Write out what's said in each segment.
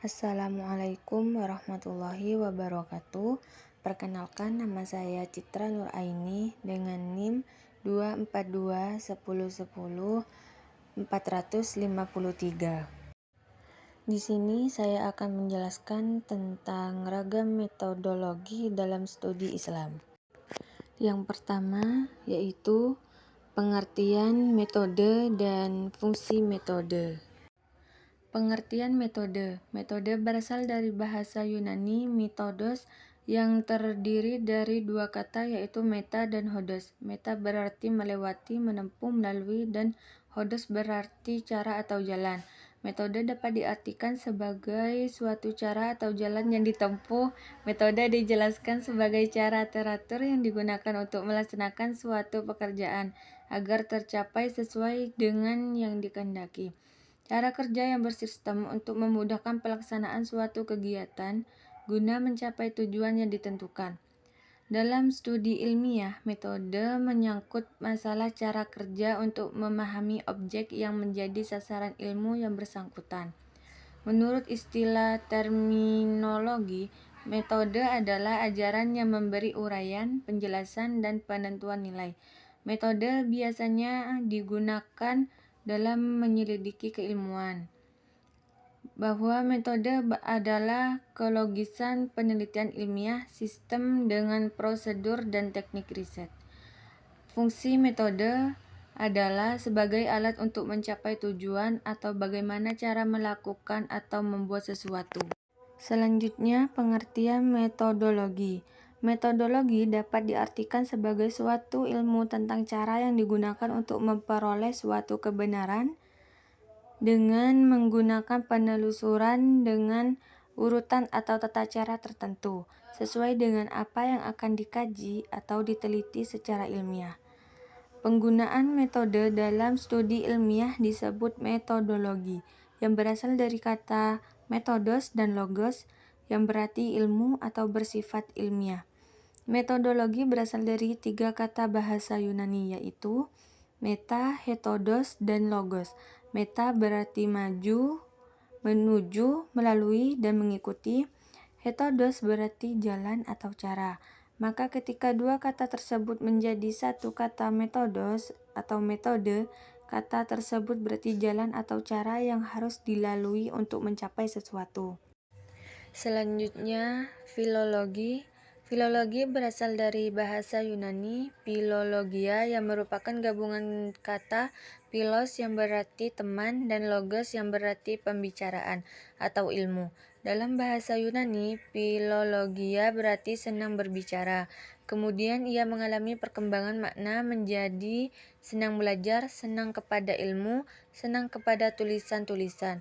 Assalamualaikum warahmatullahi wabarakatuh. Perkenalkan, nama saya Citra Nuraini dengan NIM 24210100453. Di sini saya akan menjelaskan tentang ragam metodologi dalam studi Islam. Yang pertama yaitu pengertian metode dan fungsi metode. Pengertian metode. Metode berasal dari bahasa Yunani methodos yang terdiri dari dua kata yaitu meta dan hodos. Meta berarti melewati, menempuh, melalui, dan hodos berarti cara atau jalan. Metode dapat diartikan sebagai suatu cara atau jalan yang ditempuh. Metode dijelaskan sebagai cara teratur yang digunakan untuk melaksanakan suatu pekerjaan agar tercapai sesuai dengan yang dikehendaki. Cara kerja yang bersistem untuk memudahkan pelaksanaan suatu kegiatan guna mencapai tujuan yang ditentukan. Dalam studi ilmiah, metode menyangkut masalah cara kerja untuk memahami objek yang menjadi sasaran ilmu yang bersangkutan. Menurut istilah terminologi, metode adalah ajaran yang memberi uraian, penjelasan, dan penentuan nilai. Metode biasanya digunakan dalam menyelidiki keilmuan, bahwa metode adalah kelogisan penelitian ilmiah, sistem dengan prosedur dan teknik riset. Fungsi metode adalah sebagai alat untuk mencapai tujuan atau bagaimana cara melakukan atau membuat sesuatu. Selanjutnya, pengertian metodologi. Metodologi dapat diartikan sebagai suatu ilmu tentang cara yang digunakan untuk memperoleh suatu kebenaran dengan menggunakan penelusuran dengan urutan atau tata cara tertentu, sesuai dengan apa yang akan dikaji atau diteliti secara ilmiah. Penggunaan metode dalam studi ilmiah disebut metodologi, yang berasal dari kata metodos dan logos, yang berarti ilmu atau bersifat ilmiah. Metodologi berasal dari tiga kata bahasa Yunani yaitu meta, hetodos, dan logos. Meta berarti maju, menuju, melalui, dan mengikuti. Hetodos berarti jalan atau cara. Maka ketika dua kata tersebut menjadi satu kata metodos atau metode, kata tersebut berarti jalan atau cara yang harus dilalui untuk mencapai sesuatu. Selanjutnya, filologi. Filologi berasal dari bahasa Yunani philologia yang merupakan gabungan kata philos yang berarti teman dan logos yang berarti pembicaraan atau ilmu. Dalam bahasa Yunani, philologia berarti senang berbicara. Kemudian ia mengalami perkembangan makna menjadi senang belajar, senang kepada ilmu, senang kepada tulisan-tulisan.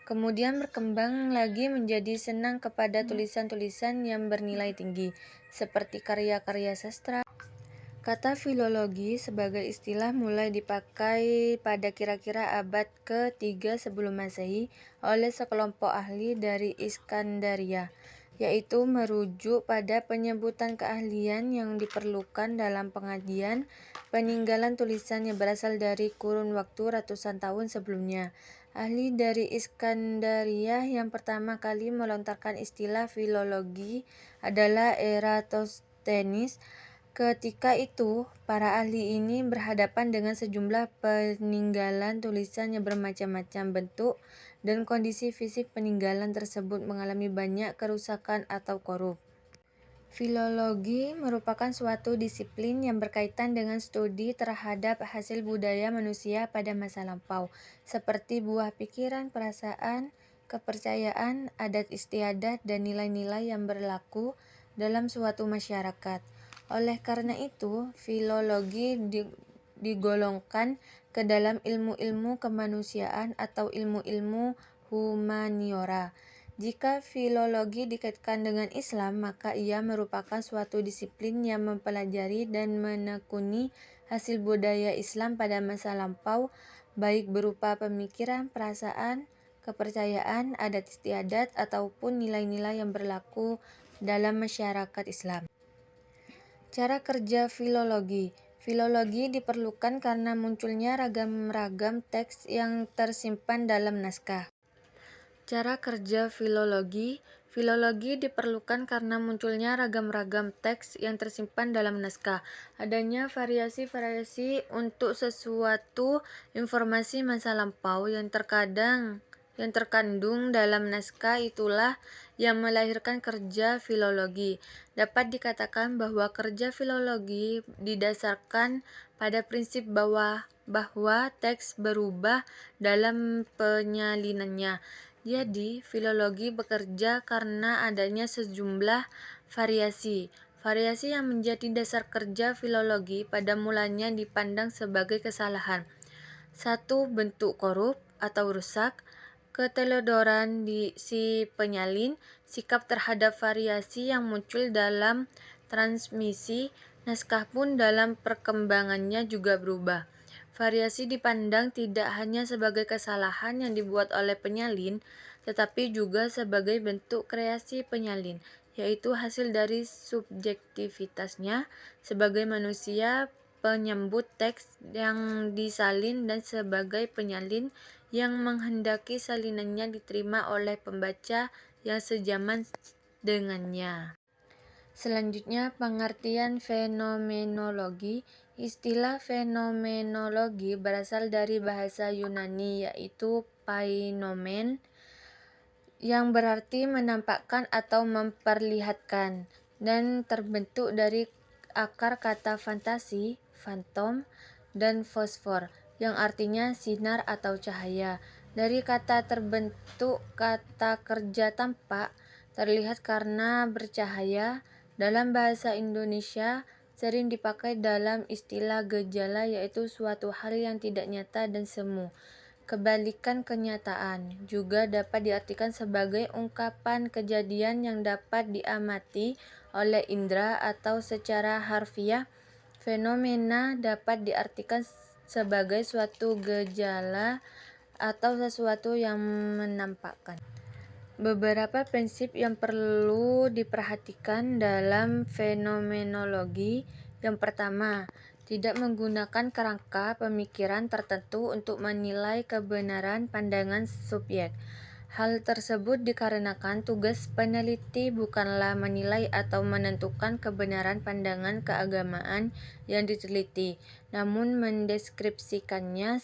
Kemudian berkembang lagi menjadi senang kepada tulisan-tulisan yang bernilai tinggi, seperti karya-karya sastra. Kata filologi sebagai istilah mulai dipakai pada kira-kira abad ke-3 sebelum Masehi oleh sekelompok ahli dari Iskandaria, yaitu merujuk pada penyebutan keahlian yang diperlukan dalam pengajian peninggalan tulisan yang berasal dari kurun waktu ratusan tahun sebelumnya. Ahli dari Iskandaria yang pertama kali melontarkan istilah filologi adalah Eratosthenes. Ketika itu, para ahli ini berhadapan dengan sejumlah peninggalan tulisan yang bermacam-macam bentuk dan kondisi fisik peninggalan tersebut mengalami banyak kerusakan atau korup. Filologi merupakan suatu disiplin yang berkaitan dengan studi terhadap hasil budaya manusia pada masa lampau, seperti buah pikiran, perasaan, kepercayaan, adat istiadat, dan nilai-nilai yang berlaku dalam suatu masyarakat. Oleh karena itu, filologi digolongkan ke dalam ilmu-ilmu kemanusiaan atau ilmu-ilmu humaniora. Jika filologi dikaitkan dengan Islam, maka ia merupakan suatu disiplin yang mempelajari dan menekuni hasil budaya Islam pada masa lampau, baik berupa pemikiran, perasaan, kepercayaan, adat istiadat, ataupun nilai-nilai yang berlaku dalam masyarakat Islam. Cara kerja filologi. Filologi diperlukan karena munculnya ragam-ragam teks yang tersimpan dalam naskah. Cara kerja filologi. Filologi diperlukan karena munculnya ragam-ragam teks yang tersimpan dalam naskah. Adanya variasi-variasi untuk sesuatu informasi masa lampau yang terkandung dalam naskah, itulah yang melahirkan kerja filologi. Dapat dikatakan bahwa kerja filologi didasarkan pada prinsip bahwa teks berubah dalam penyalinannya. Jadi, filologi bekerja karena adanya sejumlah variasi. Variasi yang menjadi dasar kerja filologi pada mulanya dipandang sebagai kesalahan. 1. Bentuk korup atau rusak, keteledoran di si penyalin, sikap terhadap variasi yang muncul dalam transmisi, naskah pun dalam perkembangannya juga berubah. Variasi dipandang tidak hanya sebagai kesalahan yang dibuat oleh penyalin, tetapi juga sebagai bentuk kreasi penyalin, yaitu hasil dari subjektivitasnya sebagai manusia penyambut teks yang disalin dan sebagai penyalin yang menghendaki salinannya diterima oleh pembaca yang sejaman dengannya. Selanjutnya, pengertian fenomenologi. Istilah fenomenologi berasal dari bahasa Yunani, yaitu painomen, yang berarti menampakkan atau memperlihatkan, dan terbentuk dari akar kata fantasi, phantom, dan fosfor, yang artinya sinar atau cahaya. Dari kata terbentuk kata kerja tampak, terlihat karena bercahaya. Dalam bahasa Indonesia sering dipakai dalam istilah gejala, yaitu suatu hal yang tidak nyata dan semu. Kebalikan kenyataan juga dapat diartikan sebagai ungkapan kejadian yang dapat diamati oleh indera, atau secara harfiah fenomena dapat diartikan sebagai suatu gejala atau sesuatu yang menampakkan. Beberapa prinsip yang perlu diperhatikan dalam fenomenologi. Yang pertama, tidak menggunakan kerangka pemikiran tertentu untuk menilai kebenaran pandangan subjek. Hal tersebut dikarenakan tugas peneliti bukanlah menilai atau menentukan kebenaran pandangan keagamaan yang diteliti, namun mendeskripsikannya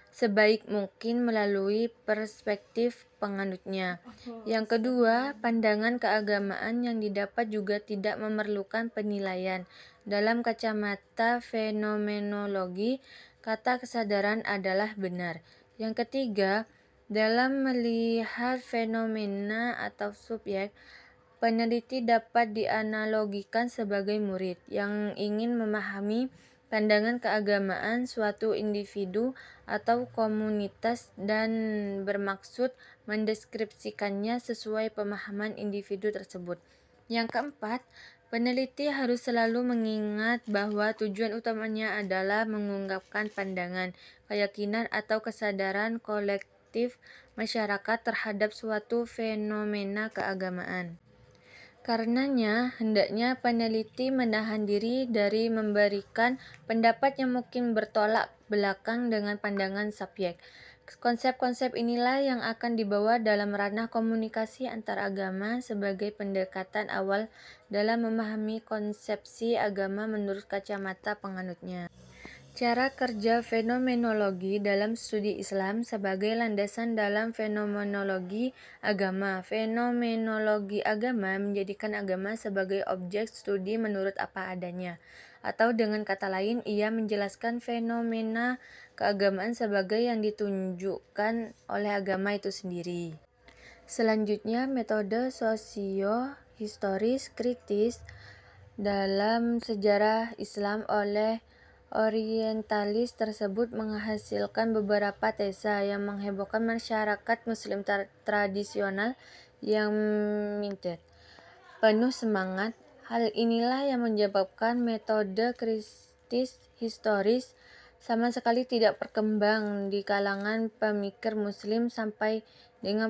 sebaik mungkin melalui perspektif penganutnya. Yang kedua, pandangan keagamaan yang didapat juga tidak memerlukan penilaian. Dalam kacamata fenomenologi, kata kesadaran adalah benar. Yang ketiga, dalam melihat fenomena atau subjek, peneliti dapat dianalogikan sebagai murid yang ingin memahami pandangan keagamaan suatu individu atau komunitas dan bermaksud mendeskripsikannya sesuai pemahaman individu tersebut. Yang keempat, peneliti harus selalu mengingat bahwa tujuan utamanya adalah mengungkapkan pandangan, keyakinan, atau kesadaran kolektif masyarakat terhadap suatu fenomena keagamaan. Karenanya, hendaknya peneliti menahan diri dari memberikan pendapat yang mungkin bertolak belakang dengan pandangan subjek. Konsep-konsep inilah yang akan dibawa dalam ranah komunikasi antar agama sebagai pendekatan awal dalam memahami konsepsi agama menurut kacamata penganutnya. Cara kerja fenomenologi dalam studi Islam sebagai landasan dalam fenomenologi agama. Fenomenologi agama menjadikan agama sebagai objek studi menurut apa adanya. Atau dengan kata lain, ia menjelaskan fenomena keagamaan sebagai yang ditunjukkan oleh agama itu sendiri. Selanjutnya, metode sosio-historis kritis dalam sejarah Islam oleh orientalis tersebut menghasilkan beberapa tesa yang menghebohkan masyarakat muslim tradisional yang minted, penuh semangat. Hal inilah yang menyebabkan metode kritis historis sama sekali tidak berkembang di kalangan pemikir muslim sampai dengan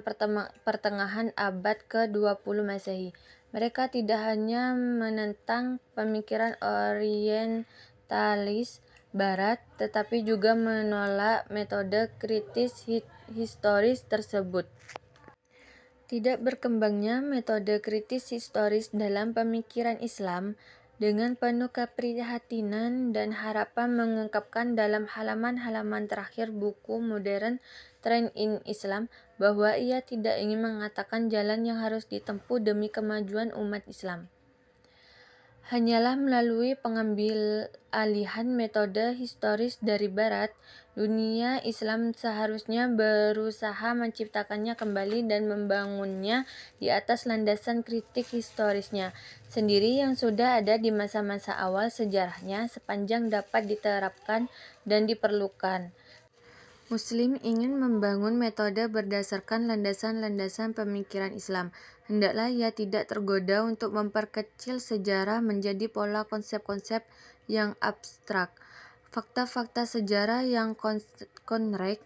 pertengahan abad ke-20 Masehi. Mereka tidak hanya menentang pemikiran orientalis barat, tetapi juga menolak metode kritis historis tersebut. Tidak berkembangnya metode kritis historis dalam pemikiran Islam dengan penuh keprihatinan dan harapan mengungkapkan dalam halaman-halaman terakhir buku modern Trend in Islam bahwa ia tidak ingin mengatakan jalan yang harus ditempuh demi kemajuan umat Islam. Hanyalah melalui pengambil alihan metode historis dari Barat, dunia Islam seharusnya berusaha menciptakannya kembali dan membangunnya di atas landasan kritik historisnya sendiri yang sudah ada di masa-masa awal sejarahnya sepanjang dapat diterapkan dan diperlukan. Muslim ingin membangun metode berdasarkan landasan-landasan pemikiran Islam. Hendaklah ia tidak tergoda untuk memperkecil sejarah menjadi pola konsep-konsep yang abstrak. Fakta-fakta sejarah yang konkret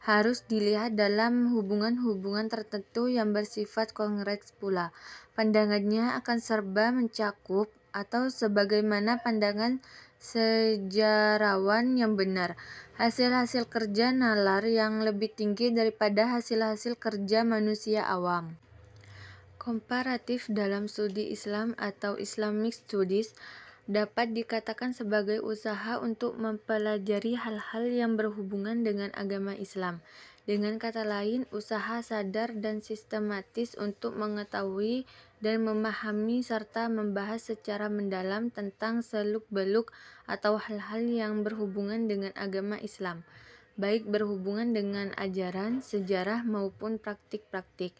harus dilihat dalam hubungan-hubungan tertentu yang bersifat konkret pula. Pandangannya akan serba mencakup atau sebagaimana pandangan sejarawan yang benar. Hasil-hasil kerja nalar yang lebih tinggi daripada hasil-hasil kerja manusia awam. Komparatif dalam studi Islam atau Islamic Studies dapat dikatakan sebagai usaha untuk mempelajari hal-hal yang berhubungan dengan agama Islam. Dengan kata lain, usaha sadar dan sistematis untuk mengetahui dan memahami serta membahas secara mendalam tentang seluk-beluk atau hal-hal yang berhubungan dengan agama Islam, baik berhubungan dengan ajaran, sejarah maupun praktik-praktik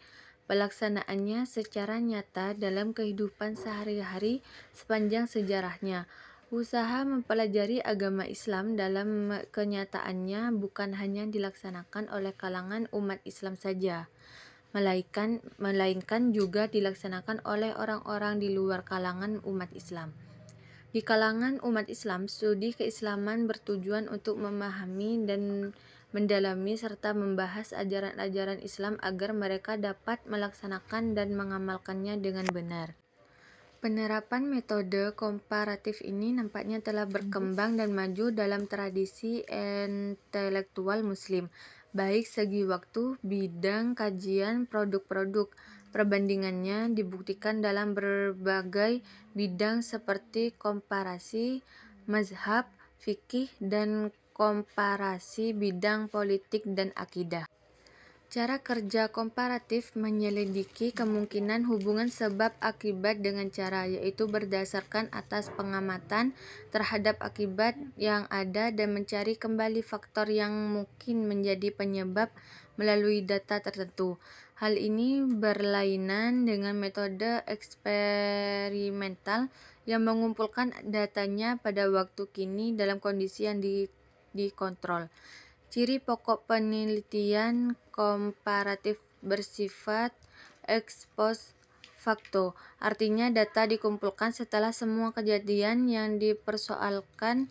pelaksanaannya secara nyata dalam kehidupan sehari-hari sepanjang sejarahnya. Usaha mempelajari agama Islam dalam kenyataannya bukan hanya dilaksanakan oleh kalangan umat Islam saja, melainkan juga dilaksanakan oleh orang-orang di luar kalangan umat Islam. Di kalangan umat Islam, studi keislaman bertujuan untuk memahami dan mendalami serta membahas ajaran-ajaran Islam agar mereka dapat melaksanakan dan mengamalkannya dengan benar. Penerapan metode komparatif ini nampaknya telah berkembang dan maju dalam tradisi intelektual Muslim, baik segi waktu, bidang kajian, produk-produk. Perbandingannya dibuktikan dalam berbagai bidang seperti komparasi mazhab, fikih, dan komparasi bidang politik dan akidah. Cara kerja komparatif menyelidiki kemungkinan hubungan sebab akibat dengan cara, yaitu berdasarkan atas pengamatan terhadap akibat yang ada dan mencari kembali faktor yang mungkin menjadi penyebab melalui data tertentu. Hal ini berlainan dengan metode eksperimental yang mengumpulkan datanya pada waktu kini dalam kondisi yang dikontrol. Ciri pokok penelitian komparatif bersifat ex post facto, artinya data dikumpulkan setelah semua kejadian yang dipersoalkan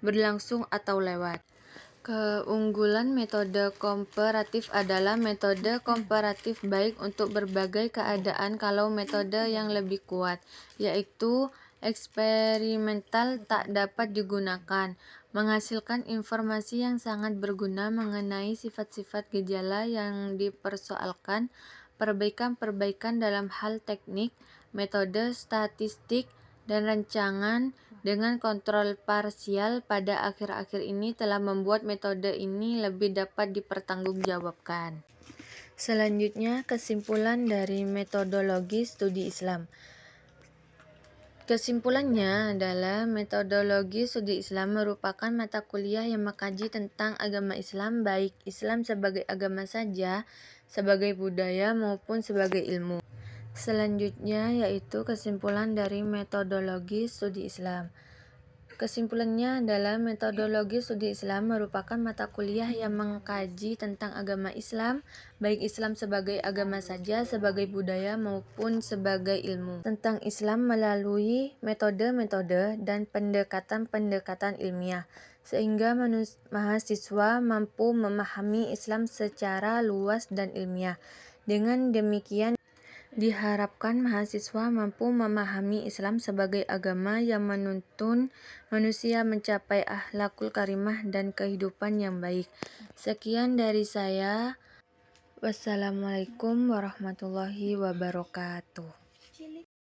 berlangsung atau lewat. Keunggulan metode komparatif adalah metode komparatif baik untuk berbagai keadaan kalau metode yang lebih kuat, yaitu eksperimental, tak dapat digunakan. Menghasilkan informasi yang sangat berguna mengenai sifat-sifat gejala yang dipersoalkan, perbaikan-perbaikan dalam hal teknik, metode statistik, dan rancangan dengan kontrol parsial pada akhir-akhir ini telah membuat metode ini lebih dapat dipertanggungjawabkan. Selanjutnya, kesimpulan dari metodologi studi Islam. Kesimpulannya adalah metodologi studi Islam merupakan mata kuliah yang mengkaji tentang agama Islam, baik Islam sebagai agama saja, sebagai budaya maupun sebagai ilmu. Selanjutnya yaitu kesimpulan dari metodologi studi Islam. Kesimpulannya adalah metodologi studi Islam merupakan mata kuliah yang mengkaji tentang agama Islam, baik Islam sebagai agama saja, sebagai budaya maupun sebagai ilmu. Tentang Islam melalui metode-metode dan pendekatan-pendekatan ilmiah, sehingga mahasiswa mampu memahami Islam secara luas dan ilmiah. Dengan demikian, diharapkan mahasiswa mampu memahami Islam sebagai agama yang menuntun manusia mencapai akhlakul karimah dan kehidupan yang baik. Sekian dari saya. Wassalamualaikum warahmatullahi wabarakatuh.